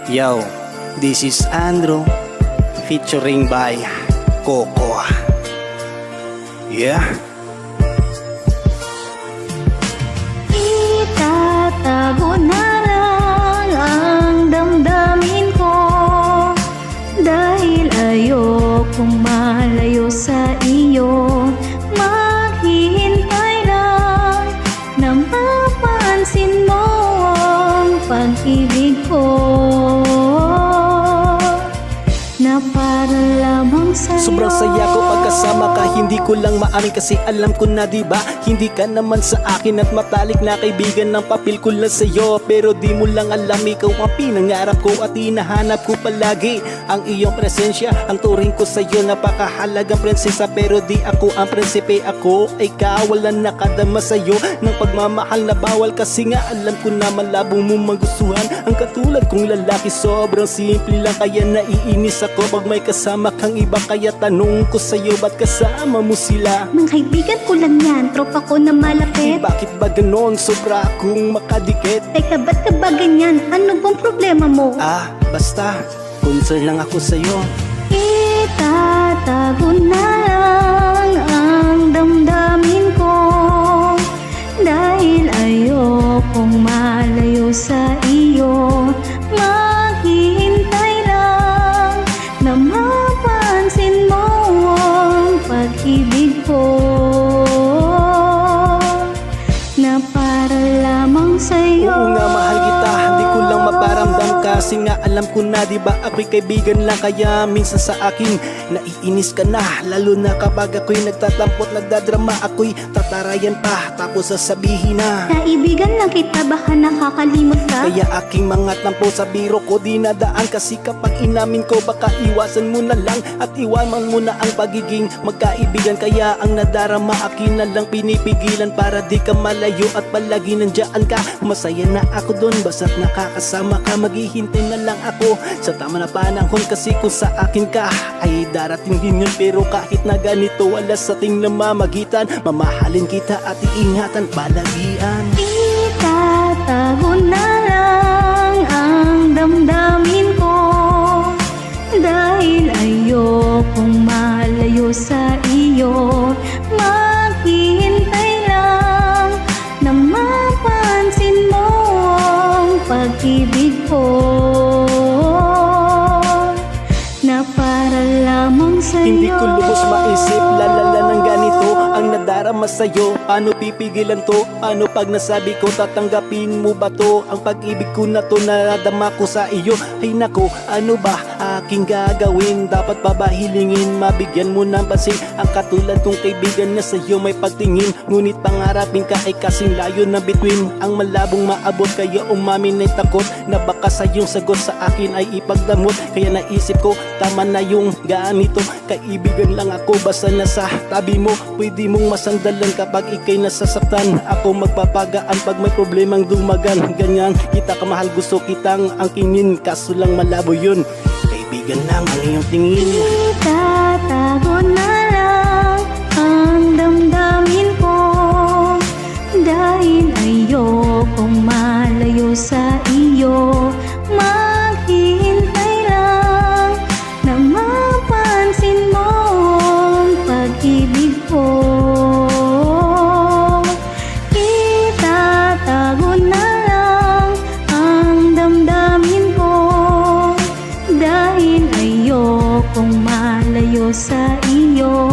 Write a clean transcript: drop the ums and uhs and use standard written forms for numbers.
Yo, this is Andrew featuring by Coco. Yeah. Itatago na lang ang damdamin ko, dahil ayokong malayo sa iyo. Maghihintay lang na mapansin mo ang pag-ibig ko, na para lamang sa'yo. Sobrang saya ko pagkasama ka, hindi ko lang maamin kasi alam ko na diba hindi ka naman sa akin at matalik na kaibigan ng papel ko lang sa'yo. Pero di mo lang alam, ikaw ang pinangarap ko at hinahanap ko palagi. Ang iyong presensya, ang turing ko sa'yo, napakahalagang prinsesa. Pero di ako ang prinsipe, ako ay kawalan nakadama sa'yo ng pagmamahal na bawal. Kasi nga alam ko na malabo mo magustuhan ang katulad kong lalaki. Sobrang simple lang kaya naiinis ako pag may kasama kang iba. Kaya tanong ko sa'yo, ba't kasama mo sila? Mga kaibigan ko lang yan, tropa ko na malapit. Bakit ba ganon? Sobra akong makadikit. Teka, ba't ka ba ganyan? Ano bang problema mo? Basta concern lang ako sa'yo. Itatago na lang ang damdamin ko, dahil ayokong malayo sa iyo. Maghihintay lang na mapansin mo ang pag-ibig ko, na para lamang sa'yo. Oo nga, mahal kita, hindi ko lang maparamdam. Kasi nga alam ko na diba ako'y kaibigan lang. Kaya minsan sa akin naiinis ka na, lalo na kapag ako'y nagtatampot, nagdadrama. Ako'y tatarayan pa, tapos sasabihin na kaibigan lang kita, baka nakakalimot ka. kaya aking mga tampo sa biro ko dinadaan. Kasi kapag inamin ko, baka iwasan mo na lang at iwanan mo na ang pagiging magkaibigan. Kaya ang nadarama akin na lang pinipigilan, para di ka malayo at palagi nandiyan ka. Masaya na ako dun, basta't nakakasama ka. Maghihintay na lang ako sa tama na panahon, kasi kung sa akin ka ay darating din yun. Pero kahit na ganito, wala sa ating namamagitan. Mamahalin kita at iingatan palagian. Itatago na lang ang damdamin ko, dahil ayokong malayo sa iyo. Maghihintay lang na mapansin mo ang pag-ibig ko, na para lamang sa'yo. Hindi ko lubos maisip, lalala ng ganito ang nadarama sa'yo. Paano pipigilan to? Paano pag nasabi ko, tatanggapin mo ba to? Ang pag-ibig ko na to, nadama ko sa iyo. Ay nako, ano ba aking gagawin? Dapat pa ba hilingin, mabigyan mo ng pansin ang katulad kong kaibigan na sa'yo may pagtingin? Ngunit pangarapin ka ay kasing layo na bituin, ang malabong maabot. Kaya umamin ay takot na baka sa iyong sagot sa akin ay ipagdamot. Kaya naisip ko, tama na yung ganito, kaibigan lang ako, basta nasa tabi mo. Pwede mong masandalan kapag ikay nasasaktan. Ako magpapagaan pag may problemang dumagan. Ganyan kita kamahal, gusto kitang angkinin, kaso lang malabo yun. Kaibigan lang ang iyong tingin. Itatago na lang ang damdamin ko, dahil ayokong malayo sa iyo. Maghihintay lang na mapansin mo ang pag-ibig ko. Itatago na lang ang damdamin ko, dahil ayokong malayo sa iyo.